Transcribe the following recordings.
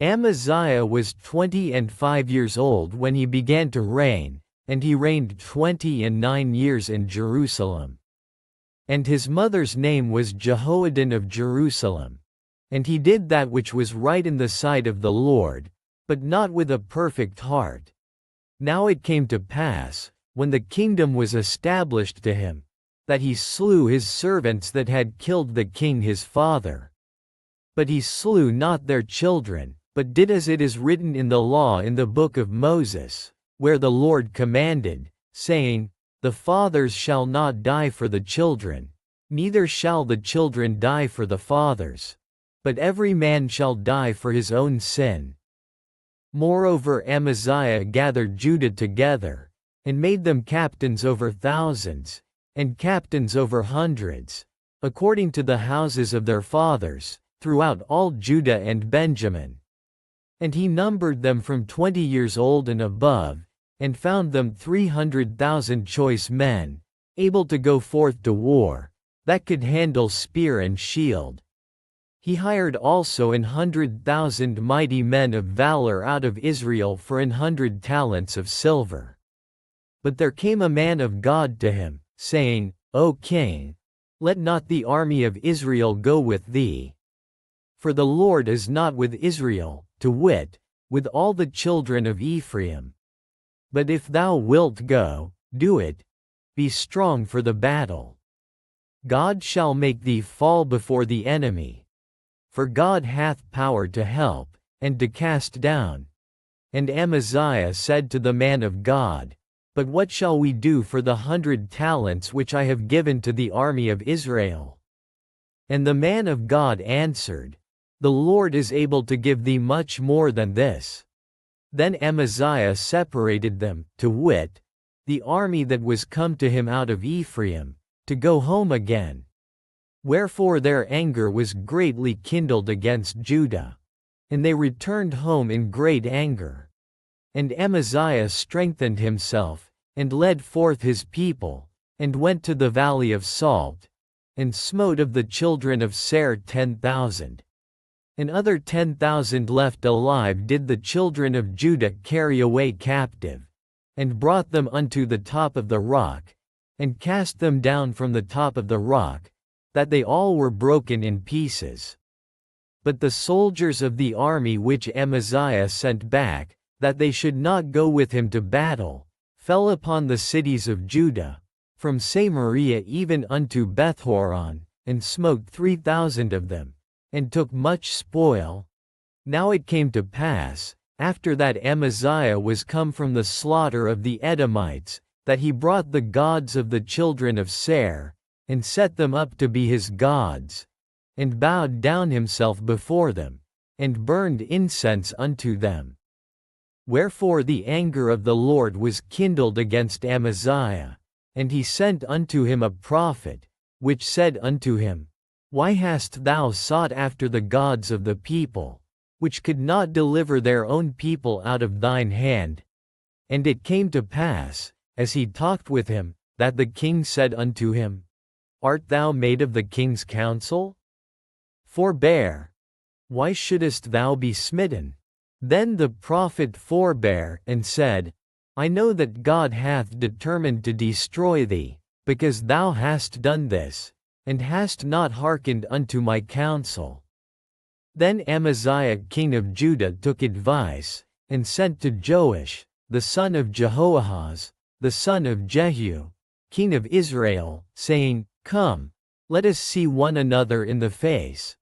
Amaziah was 25 years old when he began to reign, and he reigned 29 years in Jerusalem. And his mother's name was Jehoaddan of Jerusalem. And he did that which was right in the sight of the Lord, but not with a perfect heart. Now it came to pass, when the kingdom was established to him, that he slew his servants that had killed the king his father. But he slew not their children, but did as it is written in the law in the book of Moses, where the Lord commanded, saying, The fathers shall not die for the children, neither shall the children die for the fathers, but every man shall die for his own sin. Moreover Amaziah gathered Judah together, and made them captains over thousands, and captains over hundreds, according to the houses of their fathers, throughout all Judah and Benjamin. And he numbered them from 20 years old and above, and found them 300,000 choice men, able to go forth to war, that could handle spear and shield. He hired also 100,000 mighty men of valor out of Israel for 100 talents of silver. But there came a man of God to him, saying, O king, let not the army of Israel go with thee. For the Lord is not with Israel, to wit, with all the children of Ephraim. But if thou wilt go, do it. Be strong for the battle. God shall make thee fall before the enemy. For God hath power to help, and to cast down. And Amaziah said to the man of God, But what shall we do for the 100 talents which I have given to the army of Israel? And the man of God answered, The Lord is able to give thee much more than this. Then Amaziah separated them, to wit, the army that was come to him out of Ephraim, to go home again. Wherefore their anger was greatly kindled against Judah. And they returned home in great anger. And Amaziah strengthened himself, and led forth his people, and went to the valley of Salt, and smote of the children of Ser 10,000. And other 10,000 left alive did the children of Judah carry away captive, and brought them unto the top of the rock, and cast them down from the top of the rock, that they all were broken in pieces. But the soldiers of the army which Amaziah sent back, that they should not go with him to battle, fell upon the cities of Judah, from Samaria even unto Bethhoron, and smote 3,000 of them, and took much spoil. Now it came to pass, after that Amaziah was come from the slaughter of the Edomites, that he brought the gods of the children of Ser, and set them up to be his gods, and bowed down himself before them, and burned incense unto them. Wherefore the anger of the Lord was kindled against Amaziah, and he sent unto him a prophet, which said unto him, Why hast thou sought after the gods of the people, which could not deliver their own people out of thine hand? And it came to pass, as he talked with him, that the king said unto him, Art thou made of the king's counsel? Forbear. Why shouldest thou be smitten? Then the prophet forbare, and said, I know that God hath determined to destroy thee, because thou hast done this, and hast not hearkened unto my counsel. Then Amaziah king of Judah took advice, and sent to Joash, the son of Jehoahaz, the son of Jehu, king of Israel, saying, Come, let us see one another in the face.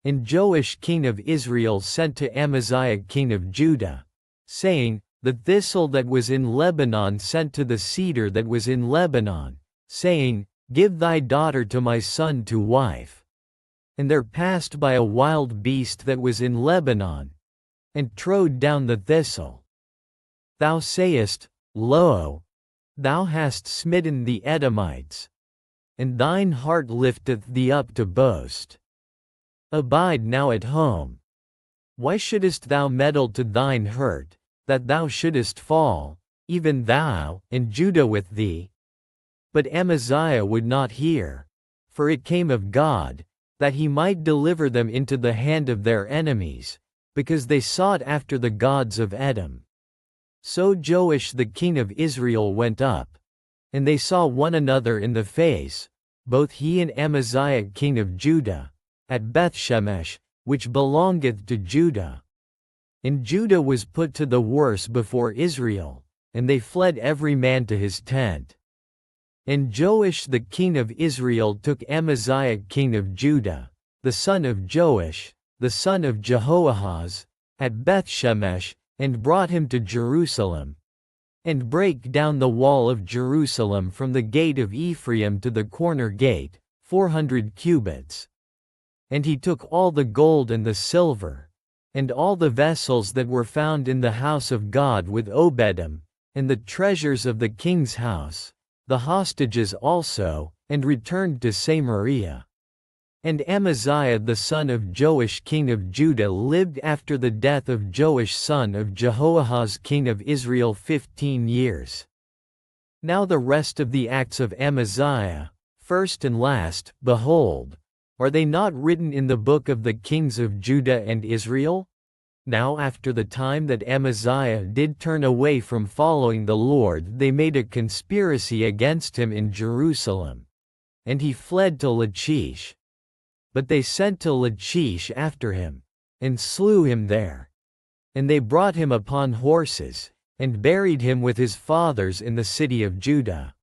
And Joash king of Israel sent to Amaziah king of Judah, saying, The thistle that was in Lebanon sent to the cedar that was in Lebanon, saying, Give thy daughter to my son to wife. And there passed by a wild beast that was in Lebanon, and trode down the thistle. Thou sayest, Lo, thou hast smitten the Edomites, and thine heart lifteth thee up to boast. Abide now at home. Why shouldest thou meddle to thine hurt, that thou shouldest fall, even thou, and Judah with thee? But Amaziah would not hear, for it came of God, that he might deliver them into the hand of their enemies, because they sought after the gods of Edom. So Joash the king of Israel went up, and they saw one another in the face, both he and Amaziah king of Judah, at Bethshemesh, which belongeth to Judah. And Judah was put to the worse before Israel, and they fled every man to his tent. And Joash the king of Israel took Amaziah king of Judah, the son of Joash, the son of Jehoahaz, at Bethshemesh, and brought him to Jerusalem, and brake down the wall of Jerusalem from the gate of Ephraim to the corner gate, 400 cubits. And he took all the gold and the silver, and all the vessels that were found in the house of God with Obededom, and the treasures of the king's house, the hostages also, and returned to Samaria. And Amaziah the son of Joash king of Judah lived after the death of Joash son of Jehoahaz king of Israel 15 years. Now the rest of the acts of Amaziah, first and last, behold, are they not written in the book of the kings of Judah and Israel? Now after the time that Amaziah did turn away from following the Lord, they made a conspiracy against him in Jerusalem. And he fled to Lachish. But they sent to Lachish after him, and slew him there. And they brought him upon horses, and buried him with his fathers in the city of Judah.